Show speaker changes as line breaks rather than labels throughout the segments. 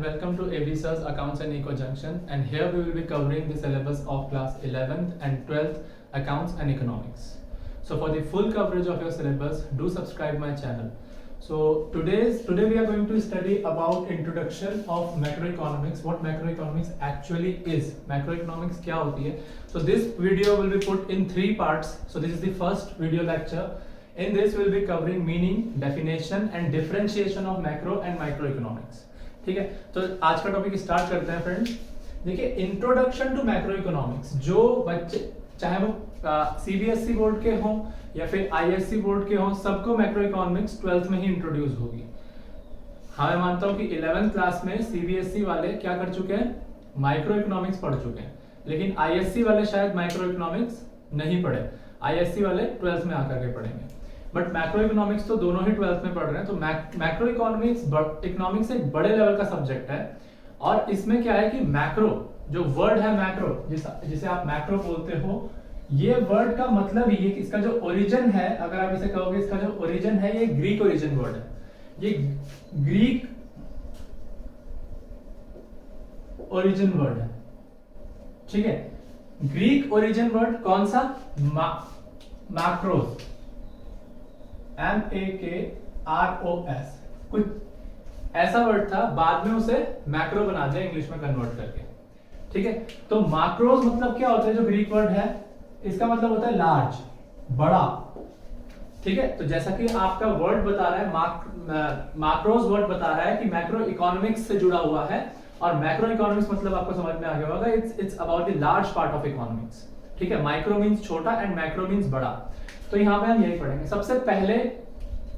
welcome to AB Sir's Accounts and Eco Junction, and here we will be covering the syllabus of class 11th and 12th Accounts and Economics. So for the full coverage of your syllabus, do subscribe my channel. So today we are going to study about introduction of macroeconomics, what macroeconomics actually is. Macroeconomics क्या होती है? So this video will be put in 3 parts. So this is the first video lecture. In this we'll be covering meaning, definition and differentiation of macro and microeconomics. ठीक है, तो आज का topic start करते हैं फ्रेंड्स. देखिए, introduction to macro economics, जो बच्चे चाहे वो सीबीएसई बोर्ड के हों या फिर आईएससी बोर्ड के हों, सबको मैक्रो इकोनॉमिक्स 12th में ही इंट्रोड्यूस होगी. हाँ, मैं मानता हूँ कि 11th क्लास में सीबीएसई वाले क्या कर चुके हैं, माइक्रो इकोनॉमिक्स पढ़ चुके हैं, लेकिन आईएससी वाले शायद माइक्रो इकोनॉमिक्स नहीं पढ़े. आईएससी वाले 12th में आकर के पढ़ेंगे, बट मैक्रो इकोनॉमिक्स तो दोनों ही 12th में पढ़ रहे हैं. तो मैक्रो इकोनॉमिक्स एक बड़े लेवल का सब्जेक्ट है, और इसमें क्या है कि मैक्रो जो वर्ड है, मैक्रो जिसे आप मैक्रो बोलते हो, ये वर्ड का मतलब ये कि इसका जो ओरिजिन है, अगर आप इसे कहोगे इसका जो ओरिजिन है, ये ग्रीक ओरिजिन वर्ड है. ये ग्रीक ओरिजिन वर्ड है, ठीक है. ग्रीक ओरिजिन वर्ड कौन सा? मैक्रोस, MAKROS, कुछ ऐसा वर्ड था, बाद में उसे मैक्रो बना दिया इंग्लिश में कन्वर्ट करके. ठीक है, तो मैक्रोस मतलब क्या होता है? जो ग्रीक वर्ड है, इसका मतलब होता है लार्ज, बड़ा. ठीक है, तो जैसा कि आपका वर्ड बता रहा है, मैक्रोस वर्ड बता रहा है कि मैक्रो इकोनॉमिक्स से जुड़ा हुआ है, और मैक्रो इकोनॉमिक्स मतलब आपको समझ में आ गया होगा, it's about the large part of economics. ठीक है, माइक्रो मींस छोटा एंड मैक्रो मींस बड़ा. तो यहाँ पे हम यही पढ़ेंगे. सबसे पहले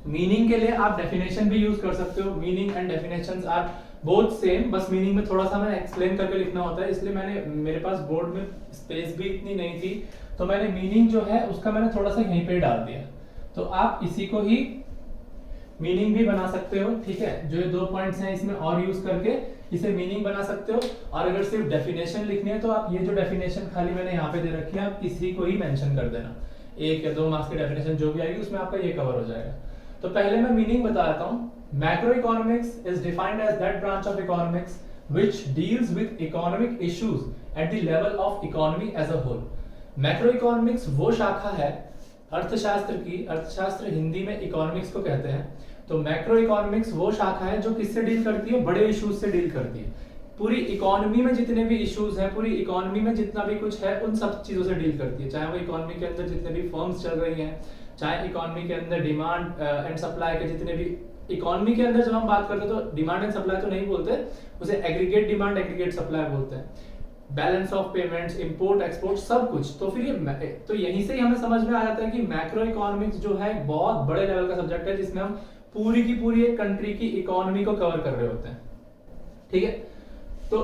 मीनिंग के लिए आप डेफिनेशन भी यूज कर सकते हो. Meaning and definitions are both same, बस मीनिंग में थोड़ा सा मैंने एक्सप्लेन करके लिखना होता है, इसलिए मेरे पास बोर्ड में स्पेस भी इतनी नहीं थी, तो मैंने मीनिंग जो है उसका मैंने थोड़ा सा यहीं पे डाल दिया. तो आप इसी को ही मीनिंग भी बना सकते हो. ठीक है, जो ये 2 पॉइंट्स हैं इसमें और यूज करके इसे मीनिंग बना सकते हो. और अगर सिर्फ डेफिनेशन लिखनी है तो आप ये जो डेफिनेशन खाली मैंने यहाँ पे दे रखी है, आप इसी को ही मेंशन कर देना. 1 या 2 मार्क्स की डेफिनेशन जो भी आएगी उसमें आपका ये कवर हो जाएगा. तो पहले मैं मीनिंग बता देता हूँ. Macroeconomics is defined as that branch of economics which deals with economic issues at the level of economy as a whole. Macroeconomics वो शाखा है अर्थशास्त्र की, अर्थशास्त्र हिंदी में इकोनॉमिक्स को कहते हैं. तो मैक्रो इकोनॉमिक्स वो शाखा है जो किससे डील करती है? बड़े इश्यूज से डील करती है. पूरी इकोनॉमी में जितने भी इश्यूज हैं, पूरी इकोनॉमी में जितना भी कुछ है, उन सब चीजों से डील करती है. चाहे वो इकोनॉमी के अंदर जितने भी फर्म्स चल रही हैं, चाहे इकोनॉमी के अंदर डिमांड एंड सप्लाई के जितने भी, इकोनॉमी के अंदर जब हम बात करते हैं तो डिमांड एंड सप्लाई तो नहीं बोलते, उसे एग्रीगेट डिमांड एग्रीगेट सप्लाई बोलते हैं. Balance of payments, import export, सब कुछ. तो फिर ये तो यहीं से ही हमें समझ में आ जाता है कि मैक्रो इकोनॉमिक्स जो है बहुत बड़े लेवल का सब्जेक्ट है, जिसमें हम पूरी की पूरी एक कंट्री की इकोनॉमी को कवर कर रहे होते हैं. ठीक है, तो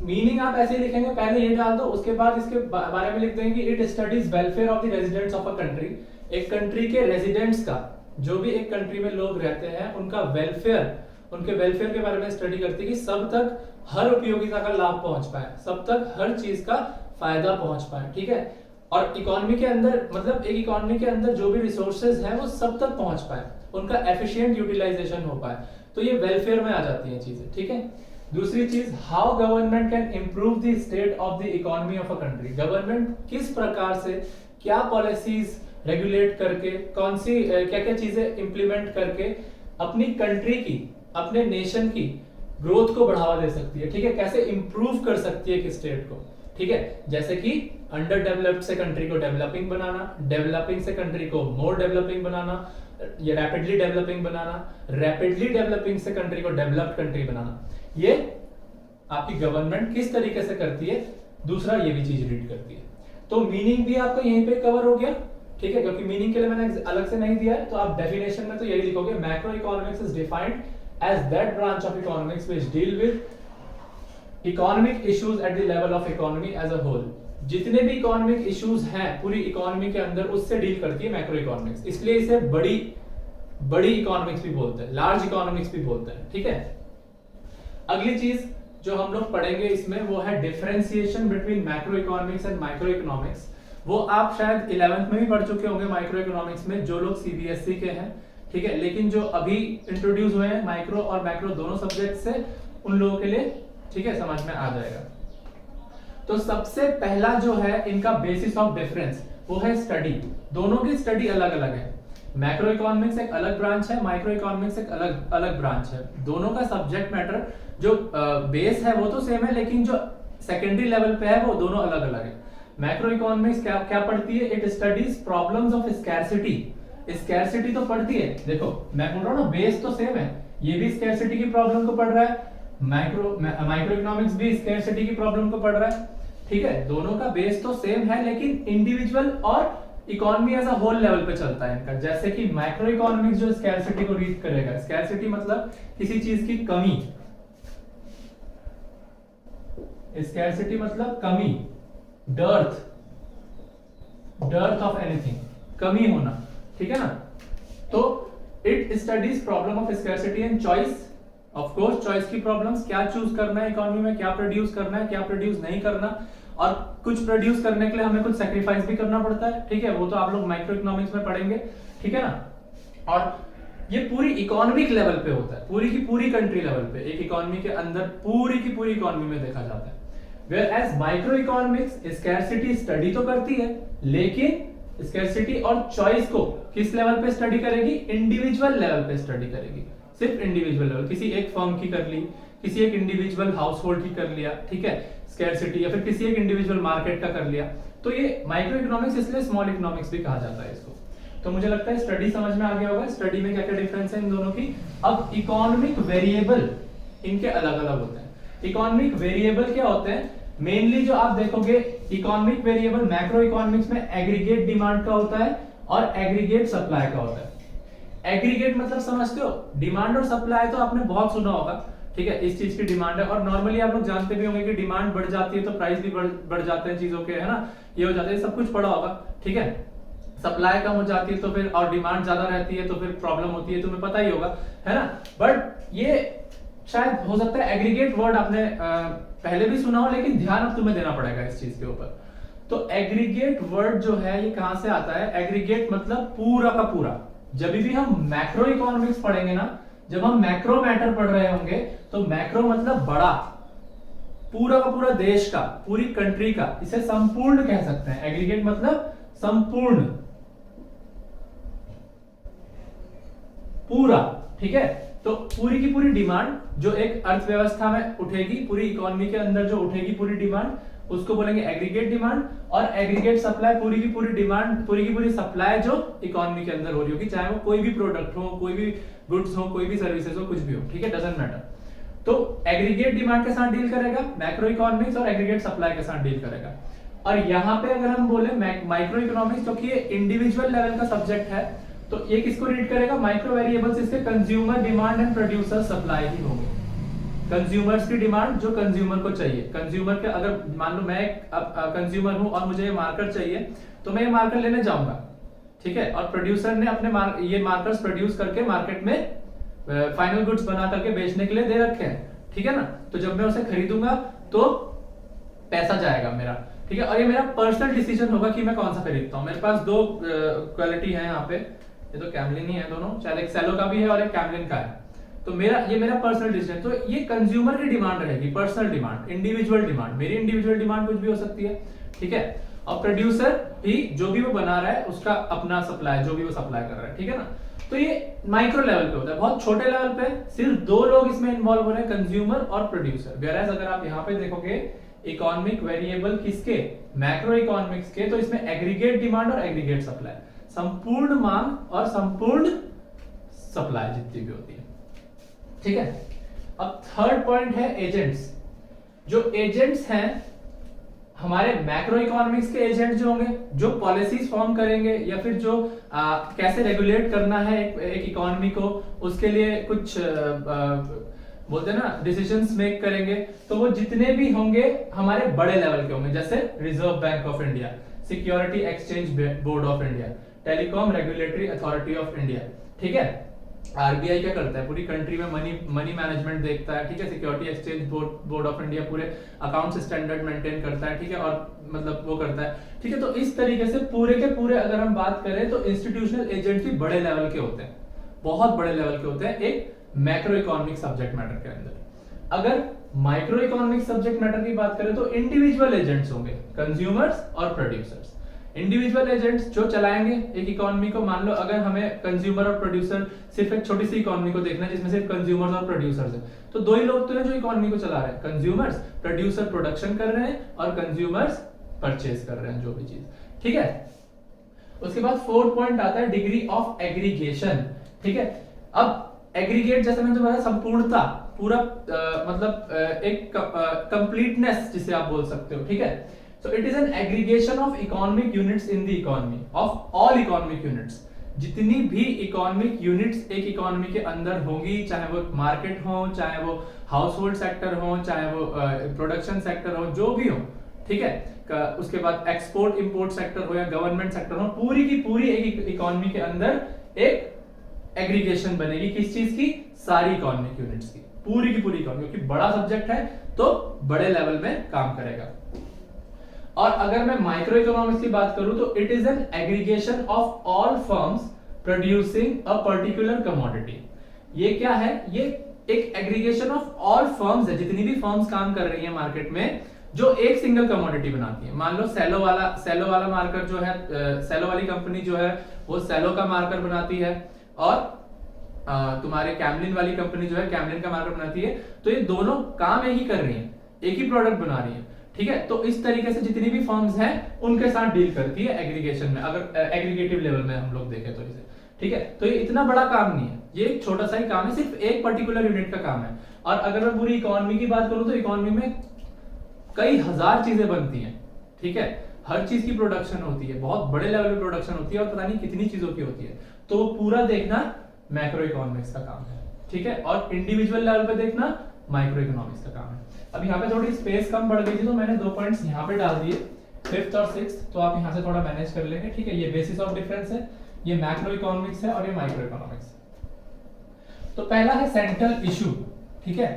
मीनिंग आप ऐसे ही लिखेंगे, पहले ये डाल दो, उसके बाद इसके बारे में लिख देंगे कि it studies welfare of the residents of a country. एक कंट्री के रेजिडेंट्स का, जो भी एक कंट्री में लोग रहते हैं, उनका वेलफेयर, उनके वेलफेयर के बारे में स्टडी करती है कि सब तक हर उपयोगिता का लाभ पहुंच पाए, सब तक हर चीज का फायदा पहुंच पाए. ठीक है, और इकोनॉमी के अंदर, मतलब एक इकोनॉमी के अंदर जो भी रिसोर्सेज हैं वो सब तक पहुंच पाए, उनका एफिशिएंट यूटिलाइजेशन हो पाए. तो ये वेलफेयर में आ जाती हैं चीजें. ठीक है, दूसरी चीज, how government can improve the state of the economy of a country. Government किस प्रकार से, क्या पॉलिसीज रेगुलेट करके, कौन सी क्या क्या चीजें इंप्लीमेंट करके अपनी कंट्री की, अपने नेशन की ग्रोथ को बढ़ावा दे सकती है. ठीक है, कैसे इंप्रूव कर सकती है कि स्टेट को. ठीक है, जैसे कि अंडर डेवलप्ड से कंट्री को डेवलपिंग बनाना, डेवलपिंग से कंट्री को मोर डेवलपिंग बनाना, या रैपिडली डेवलपिंग बनाना, रैपिडली डेवलपिंग से कंट्री को डेवलप्ड कंट्री बनाना. ये आपकी गवर्नमेंट किस तरीके से करती है, दूसरा ये भी चीज रीड करती है. तो मीनिंग भी आपका यहीं पे कवर हो गया. ठीक है, क्योंकि मीनिंग के लिए मैंने अलग से नहीं दिया है, तो आप डेफिनेशन में तो यही लिखोगे, macro economics is defined as that branch of economics which deal with economic issues at the level of economy as a whole. जितने भी इकोनॉमिक इश्यूज हैं पूरी इकोनॉमी के अंदर, उससे डील करती है मैक्रो इकोनॉमिक्स. इसलिए इसे बड़ी इकोनॉमिक्स भी बोलते हैं, लार्ज इकोनॉमिक्स भी बोलते हैं. ठीक है, अगली चीज जो हम लोग पढ़ेंगे इसमें वो है differentiation between macro economics and micro economics. वो आप शायद 11th में भी पढ़ चुके होंगे माइक्रो इकोनॉमिक्स में, जो लोग सीबीएसई के हैं. ठीक है, लेकिन जो अभी इंट्रोड्यूस हुए हैं माइक्रो और मैक्रो दोनों सब्जेक्ट से, उन लोगों के लिए, ठीक है, समझ में आ जाएगा। तो सबसे पहला जो है इनका बेसिस ऑफ डिफरेंस वो है स्टडी। दोनों की स्टडी अलग अलग है। मैक्रो इकोनॉमिक्स एक अलग ब्रांच है, माइक्रो इकोनॉमिक्स एक अलग अलग ब्रांच है। दोनों का सब्जेक्ट मैटर जो बेस है वो तो सेम है, लेकिन जो सेकेंडरी लेवल पे है वो दोनों अलग अलग है। मैक्रो इकोनॉमिक्स क्या क्या पढ़ती है? It studies problems of scarcity. Scarcity तो पढ़ती है, देखो मैं बोल रहा हूँ ना, बेस तो सेम है। ये भी स्कैरसिटी की प्रॉब्लम को पढ़ रहा है, माइक्रो इकोनॉमिक्स भी स्कैरसिटी की प्रॉब्लम को पढ़ रहा है, ठीक है। दोनों का बेस तो सेम है, लेकिन इंडिविजुअल और economy as a whole level पे चलता है इनका। जैसे कि माइक्रो इकोनॉमिक्स जो स्कैरसिटी को रीड करेगा, स्कैरसिटी मतलब किसी चीज की कमी, स्कैरसिटी मतलब कमी, डर्थ ऑफ एनीथिंग, कमी होना, ठीक है ना। तो it studies problem of scarcity and choice. Of course choice की प्रॉब्लम्स, क्या चूज करना है इकोनॉमी में, क्या प्रोड्यूस करना है, क्या प्रोड्यूस नहीं करना, और कुछ प्रोड्यूस करने के लिए हमें कुछ सैक्रिफाइस भी करना पड़ता है, ठीक है। वो तो आप लोग माइक्रो इकोनॉमिक्स में पढ़ेंगे, ठीक है ना। और ये पूरी इकोनॉमिक लेवल पे होता है, पूरी की पूरी कंट्री लेवल पे, एक इकोनॉमी के अंदर पूरी की पूरी इकोनॉमी में देखा जाता है। Whereas micro economics scarcity study तो करती है, लेकिन स्कैरसिटी और चॉइस को किस लेवल पे स्टडी करेगी? इंडिविजुअल लेवल पे स्टडी करेगी, सिर्फ इंडिविजुअल लेवल। किसी एक फर्म की कर ली, किसी एक इंडिविजुअल हाउस होल्ड की कर लिया, ठीक है, स्कैरसिटी, या फिर किसी एक इंडिविजुअल मार्केट का कर लिया। तो ये माइक्रो इकोनॉमिक्स, इसलिए स्मॉल इकोनॉमिक्स भी कहा जाता है इसको। तो मुझे लगता है स्टडी समझ में आ गया होगा, स्टडी में क्या क्या डिफरेंस है इन दोनों की। अब इकोनॉमिक वेरिएबल इनके अलग अलग होते हैं। इकोनॉमिक वेरिएबल क्या होते हैं? मेनली जो आप देखोगे इकोनॉमिक वेरिएबल मैक्रो इकोनॉमिक्स में एग्रीगेट डिमांड का होता है और एग्रीगेट सप्लाई का होता है। एग्रीगेट मतलब समझते हो, डिमांड और सप्लाई तो आपने बहुत सुना होगा, ठीक है, इस चीज की डिमांड है। और नॉर्मली आप लोग जानते भी होंगे कि डिमांड बढ़ जाती है तो प्राइस भी बढ़ जाते हैं चीजों के, है ना, ये हो जाते हैं, सब कुछ पढ़ा होगा, ठीक है। सप्लाई कम हो जाती है तो फिर, और डिमांड ज्यादा रहती है तो फिर प्रॉब्लम होती है, तुम्हें पता ही होगा, है ना। बट ये शायद हो सकता है एग्रीगेट वर्ड आपने पहले भी सुना हो, लेकिन ध्यान अब तुम्हें देना पड़ेगा इस चीज के ऊपर। तो एग्रीगेट वर्ड जो है ये कहां से आता है? एग्रीगेट मतलब पूरा का पूरा। जब भी हम मैक्रो इकोनॉमिक्स पढ़ेंगे ना, जब हम मैक्रो मैटर पढ़ रहे होंगे, तो मैक्रो मतलब बड़ा, पूरा का पूरा देश का, पूरी कंट्री का, इसे संपूर्ण कह सकते हैं। एग्रीगेट मतलब संपूर्ण, पूरा, ठीक है। तो पूरी की पूरी डिमांड जो एक अर्थव्यवस्था में उठेगी, पूरी इकोनॉमी के अंदर जो उठेगी पूरी डिमांड, उसको बोलेंगे एग्रीगेट डिमांड। और एग्रीगेट सप्लाई, पूरी की पूरी डिमांड, पूरी की पूरी सप्लाई जो इकोनॉमी के अंदर हो रही होगी, चाहे वो कोई भी प्रोडक्ट हो, कोई भी गुड्स हो, कोई भी सर्विसेज हो, कुछ भी हो, ठीक है, डजंट मैटर। तो एग्रीगेट डिमांड के साथ डील करेगा मैक्रो इकोनॉमिक्स, और एग्रीगेट सप्लाई के साथ डील करेगा। और यहाँ पे अगर हम बोले माइक्रो इकोनॉमिक्स, क्योंकि ये इंडिविजुअल लेवल का सब्जेक्ट है, तो ये किसको रीड करेगा? माइक्रो वेरिएबल्स इसके consumer demand and producer supply ही होंगे। कंज्यूमर्स की डिमांड जो कंज्यूमर को चाहिए, कंज्यूमर के, अगर मान लो मैं एक कंज्यूमर हूं और मुझे ये मार्कर चाहिए, तो मैं ये मार्कर लेने जाऊंगा, ठीक है। और प्रोड्यूसर ने अपने ये मार्कर्स प्रोड्यूस करके मार्केट में फाइनल गुड्स बना करके बेचने के लिए दे रखे हैं, ठीक है ना। तो जब मैं उसे खरीदूंगा तो पैसा जाएगा मेरा, ठीक है। और ये मेरा पर्सनल डिसीजन होगा कि मैं कौन सा खरीदता हूं। मेरे पास दो क्वालिटी है यहाँ पे, ये तो कैमलिन ही है दोनों, शायद एक सेलो का भी है और एक कैमलिन का है। तो ये मेरा पर्सनल डिसीजन। तो ये कंज्यूमर की डिमांड रहेगी, पर्सनल डिमांड, इंडिविजुअल डिमांड। मेरी इंडिविजुअल डिमांड कुछ भी हो सकती है, ठीक है। और प्रोड्यूसर भी जो भी वो बना रहा है उसका अपना सप्लाई, जो भी वो सप्लाई कर रहा है, ठीक है ना। तो ये माइक्रो लेवल पे होता है, बहुत छोटे लेवल पे सिर्फ दो लोग इसमें इन्वॉल्व हो रहे हैं, कंज्यूमर और प्रोड्यूसर। वेयरएज अगर आप यहाँ पे देखोगे इकोनॉमिक वेरिएबल किसके? मैक्रो इकोनॉमिक्स के। तो इसमें एग्रीगेट डिमांड और एग्रीगेट सप्लाई, संपूर्ण मांग और संपूर्ण सप्लाई जितनी भी होती है, ठीक है। अब थर्ड पॉइंट है एजेंट्स। जो एजेंट्स हैं हमारे मैक्रो इकोनॉमिक्स के एजेंट जो होंगे, जो पॉलिसीज फॉर्म करेंगे या फिर जो कैसे रेगुलेट करना है एक इकोनॉमी को, उसके लिए कुछ बोलते हैं ना डिसीजंस मेक करेंगे, तो वो जितने भी होंगे हमारे बड़े लेवल के होंगे, जैसे reserve bank of India, security exchange board of India, telecom regulatory authority of India, ठीक है। आरबीआई क्या करता है? पूरी कंट्री में मनी मैनेजमेंट देखता है, ठीक है। Security exchange board of India पूरे अकाउंट्स स्टैंडर्ड मेंटेन करता है, ठीक है, और मतलब वो करता है, ठीक है। तो इस तरीके से पूरे के पूरे अगर हम बात करें तो इंस्टीट्यूशनल एजेंट भी बड़े लेवल के होते हैं, बहुत बड़े लेवल के होते हैं एक मैक्रो इकोनॉमिक सब्जेक्ट मैटर के अंदर। अगर माइक्रो इकोनॉमिक सब्जेक्ट मैटर की बात करें तो इंडिविजुअल एजेंट्स होंगे, कंज्यूमर्स और प्रोड्यूसर्स। इंडिविजुअल एजेंट्स जो चलाएंगे एक इकोनॉमी को, मान लो अगर हमें कंज्यूमर और प्रोड्यूसर, सिर्फ एक छोटी सी इकोनॉमी को देखना है जिसमें सिर्फ कंज्यूमर्स और प्रोड्यूसर्स है, तो दो ही लोग तो हैं जो इकोनॉमी को चला रहे हैं, कंज्यूमर्स, प्रोड्यूसर प्रोडक्शन कर रहे हैं और कंज्यूमर्स परचेज कर रहे हैं जो भी चीज, ठीक है। उसके बाद फोर्थ पॉइंट आता है डिग्री ऑफ एग्रीगेशन, ठीक है। अब एग्रीगेट जैसे मैंने बताया संपूर्णता, पूरा एक कंप्लीटनेस जिसे आप बोल सकते हो, ठीक है। So it is an aggregation of economic units in the economy, of all economic units. जितनी भी इकोनॉमिक यूनिट्स एक इकोनॉमी के अंदर होंगी, चाहे वो मार्केट हो, चाहे वो हाउस होल्ड सेक्टर हो, चाहे वो प्रोडक्शन सेक्टर हो, जो भी हो, ठीक है। उसके बाद एक्सपोर्ट इंपोर्ट सेक्टर हो या गवर्नमेंट सेक्टर हो, पूरी की पूरी एक इकोनॉमी के अंदर एक एग्रीगेशन बनेगी। किस चीज की? सारी इकोनॉमिक यूनिट्स की, पूरी की पूरी इकोनॉमी, क्योंकि बड़ा सब्जेक्ट है तो बड़े लेवल में काम करेगा। और अगर मैं माइक्रो इकोनॉमिक्स की बात करूं तो it is an aggregation of all firms producing a particular commodity. ये क्या है? ये एक एग्रीगेशन ऑफ ऑल फर्म्स है, जितनी भी फर्म्स काम कर रही है मार्केट में, जो एक सिंगल कमोडिटी बनाती है। मान लो सेलो वाला मार्कर जो है, सेलो वाली कंपनी जो है वो सेलो का मार्कर बनाती है, और तुम्हारे कैमलिन वाली कंपनी जो है कैमलिन का मार्कर बनाती है। तो ये दोनों काम एक ही कर रही है, एक ही प्रोडक्ट बना रही है, ठीक है। तो इस तरीके से जितनी भी फर्म्स हैं उनके साथ डील करती है एग्रीगेशन में, अगर एग्रीगेटिव लेवल में हम लोग देखें तो इसे, ठीक है। तो ये इतना बड़ा काम नहीं है, ये एक छोटा सा ही काम है, सिर्फ एक पर्टिकुलर यूनिट का काम है। और अगर मैं पूरी इकोनॉमी की बात करूं तो इकोनॉमी में कई हजार चीजें बनती हैं, ठीक है। हर चीज की प्रोडक्शन होती है, बहुत बड़े लेवल पे प्रोडक्शन होती है, और पता नहीं कितनी चीजों की होती है। तो पूरा देखना मैक्रो इकोनॉमिक्स का काम है, ठीक है। और इंडिविजुअल लेवल पे देखना माइक्रो इकोनॉमिक्स का काम है। अब यहाँ पे थोड़ी स्पेस कम बढ़ गई थी तो मैंने 2 पॉइंट्स यहाँ पे डाल दिए, 5th और 6th, तो आप यहाँ से थोड़ा मैनेज कर लेंगे, ठीक है। ये बेसिस ऑफ डिफरेंस है, ये मैक्रो इकोनॉमिक्स है और ये माइक्रो इकोनॉमिक्स। तो पहला है सेंट्रल इशू, ठीक है,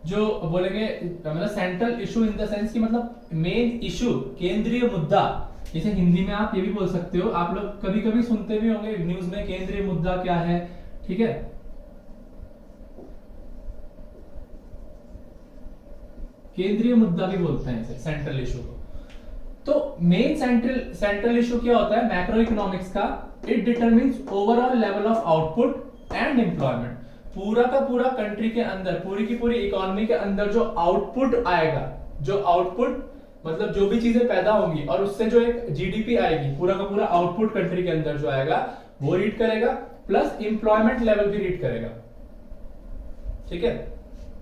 जो बोलेंगे मतलब central issue in the sense की मतलब मेन इशू, केंद्रीय मुद्दा। जैसे हिंदी में आप ये भी बोल सकते हो, आप लोग कभी कभी सुनते भी होंगे न्यूज में केंद्रीय मुद्दा क्या है, ठीक है। केंद्रीय मुद्दा भी बोलते हैं इसे, सेंट्रल इशू को। तो मेन सेंट्रल इशू क्या होता है मैक्रो इकोनॉमिक्स का? It determines overall level of output and employment. पूरा का पूरा कंट्री के अंदर, पूरी की पूरी इकोनॉमी के अंदर जो आउटपुट आएगा, जो आउटपुट मतलब जो भी चीजें पैदा होंगी और उससे जो एक जीडीपी आएगी, पूरा का पूरा आउटपुट कंट्री के अंदर जो आएगा वो रीड करेगा, प्लस एम्प्लॉयमेंट लेवल भी रीड करेगा, ठीक है।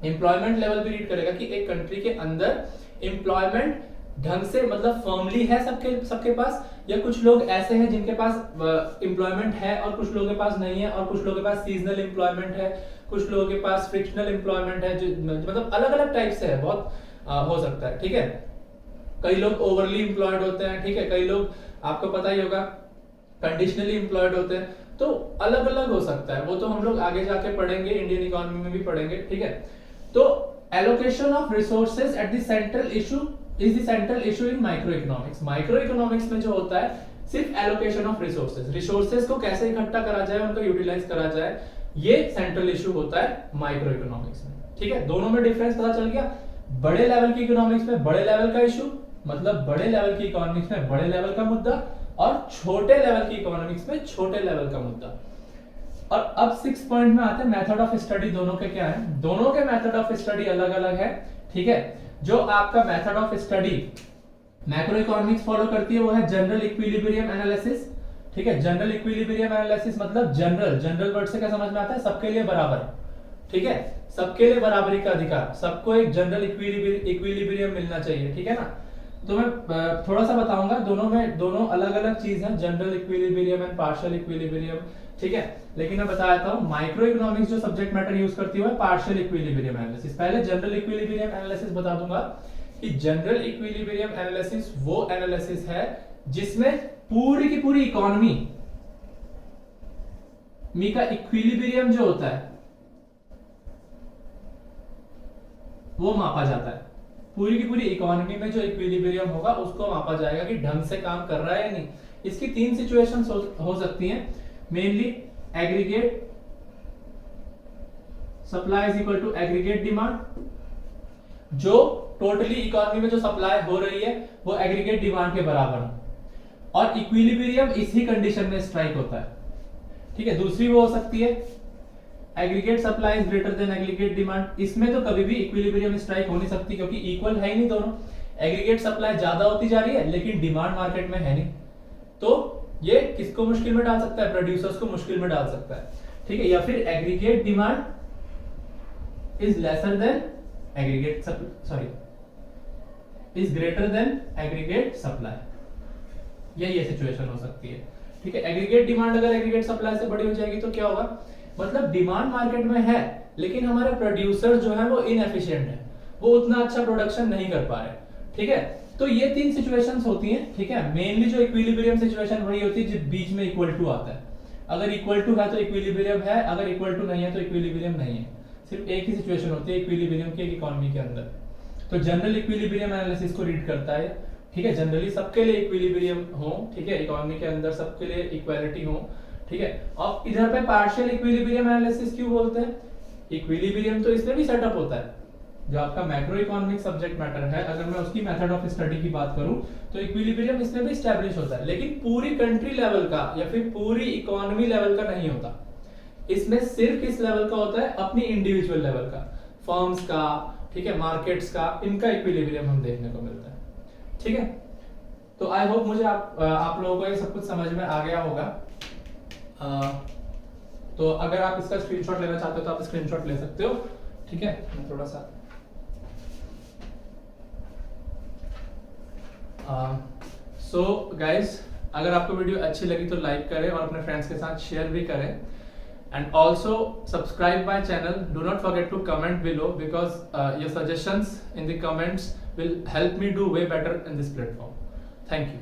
एम्प्लॉयमेंट लेवल भी रीड करेगा कि एक कंट्री के अंदर एम्प्लॉयमेंट ढंग से मतलब फर्मली है सबके पास, या कुछ लोग ऐसे हैं जिनके पास एम्प्लॉयमेंट है और कुछ लोगों के पास नहीं है, और कुछ लोगों के पास सीजनल एम्प्लॉयमेंट है, कुछ लोगों के पास फ्रिक्शनल एम्प्लॉयमेंट है, जो मतलब अलग अलग टाइप से है, बहुत हो सकता है, ठीक है। कई लोग ओवरली एम्प्लॉयड होते हैं, ठीक है, कई लोग आपको पता ही होगा कंडीशनली एम्प्लॉयड होते हैं, तो अलग अलग हो सकता है। वो तो हम लोग आगे जाके पढ़ेंगे, इंडियन इकोनॉमी में भी पढ़ेंगे, ठीक है। तो allocation of resources at the central issue is the central issue in micro economics. Micro economics में जो होता है सिर्फ एलोकेशन ऑफ रिसोर्सेज को कैसे इकट्ठा करा जाए, उनको यूटिलाइज करा जाए, ये सेंट्रल इशू होता है माइक्रो इकोनॉमिक्स में, ठीक है। दोनों में डिफरेंस पता चल गया। बड़े लेवल की इकोनॉमिक्स में बड़े लेवल का इशू, मतलब बड़े लेवल की इकोनॉमिक्स में बड़े लेवल का मुद्दा, और छोटे लेवल की इकोनॉमिक्स में छोटे लेवल का मुद्दा। और अब 6 पॉइंट में आते हैं मेथड ऑफ स्टडी। दोनों के क्या है? दोनों के मेथड ऑफ स्टडी अलग अलग है, ठीक है। जो आपका method of study macro economics follow करती है वो है जनरल इक्विलिब्रियम एनालिसिस, ठीक है। जनरल इक्विलिब्रियम एनालिसिस मतलब जनरल वर्ड से क्या समझ में आता है? सबके लिए बराबर, ठीक है, सबके लिए बराबरी का अधिकार, सबको एक जनरल इक्विलिब्रियम मिलना चाहिए, ठीक है ना। तो मैं थोड़ा सा बताऊंगा, दोनों अलग अलग चीज है, general equilibrium and partial equilibrium, ठीक है। लेकिन मैं बता देता हूं माइक्रो इकोनॉमिक्स जो सब्जेक्ट मैटर यूज करती है पार्शियल इक्विलिब्रियम एनालिसिस। पहले जनरल इक्विलिब्रियम एनालिसिस बता दूंगा कि जनरल इक्विलिब्रियम एनालिसिस वो एनालिसिस है जिसमें पूरी की पूरी इकोनॉमी का इक्विलिब्रियम जो होता है वो मापा जाता है। पूरी की पूरी इकोनॉमी में जो इक्विलिब्रियम होगा उसको मापा जाएगा कि ढंग से काम कर रहा है या नहीं। इसकी 3 सिचुएशंस हो सकती हैं mainly. Aggregate supply is equal to aggregate demand, जो टोटली इकोनॉमी में जो सप्लाई हो रही है वो एग्रीगेट डिमांड के बराबर हो, और इक्विलिब्रियम इसी कंडीशन में स्ट्राइक होता है। ठीक है, दूसरी वो हो सकती है aggregate supply is greater than aggregate demand. इसमें तो कभी भी इक्विलिब्रियम स्ट्राइक हो नहीं सकती, क्योंकि इक्वल है ही नहीं दोनों। एग्रीगेट सप्लाई ज्यादा होती जा रही है लेकिन डिमांड मार्केट में है नहीं, तो ये किसको मुश्किल में डाल सकता है? प्रोड्यूसर्स को मुश्किल में डाल सकता है। ठीक है, या फिर aggregate demand is lesser than aggregate is greater than aggregate supply, ये सिचुएशन हो सकती है। ठीक है, एग्रीगेट डिमांड अगर एग्रीगेट सप्लाई से बड़ी हो जाएगी तो क्या होगा? मतलब डिमांड मार्केट में है लेकिन हमारे प्रोड्यूसर जो है वो इनएफिशिएंट है, वो उतना अच्छा प्रोडक्शन नहीं कर पा रहे। ठीक है, तो ये तीन सिचुएशंस होती हैं। ठीक है, मेनली जो इक्विलिब्रियम सिचुएशन वही होती है जब बीच में इक्वल टू आता है। अगर इक्वल टू है तो इक्विलिब्रियम है, अगर इक्वल टू नहीं है तो इक्विलिब्रियम नहीं है। सिर्फ एक ही सिचुएशन होती है इक्विलिब्रियम की इकोनॉमी के अंदर। तो जनरल इक्विलिब्रियम एनालिसिस को रीड करता है। ठीक है, जनरली सबके लिए इक्विलिब्रियम हो, ठीक है, इकोनॉमी के अंदर सबके लिए इक्वालिटी हो। ठीक है, और इधर पे पार्शियल इक्विलिब्रियम एनालिसिस क्यों बोलते हैं? इक्विलिब्रियम तो इसमें भी सेटअप होता है। जो आपका मैक्रो इकोनॉमिक सब्जेक्ट मैटर है, अगर मैं उसकी मेथड ऑफ स्टडी की बात करूं तो इक्विलिब्रियम इसमें भी एस्टैब्लिश होता है, लेकिन पूरी कंट्री लेवल का या फिर पूरी इकोनॉमी लेवल का नहीं होता। इसमें सिर्फ किस लेवल का होता है? अपनी इंडिविजुअल लेवल का, फर्म्स का, ठीक है, मार्केट्स का, इनका इक्विलिब्रियम हम देखने को मिलता है। ठीक है, तो आई होप मुझे आप लोगों को ये सब कुछ समझ में आ गया होगा। तो अगर आप इसका स्क्रीनशॉट लेना चाहते हो तो आप स्क्रीनशॉट ले सकते हो। ठीक है, मैं थोड़ा सा सो गाइज, अगर आपको वीडियो अच्छी लगी तो लाइक करें और अपने फ्रेंड्स के साथ शेयर भी करें, and also subscribe my channel. Do not forget to comment below because your suggestions in the comments will help me do way better in this platform. Thank you.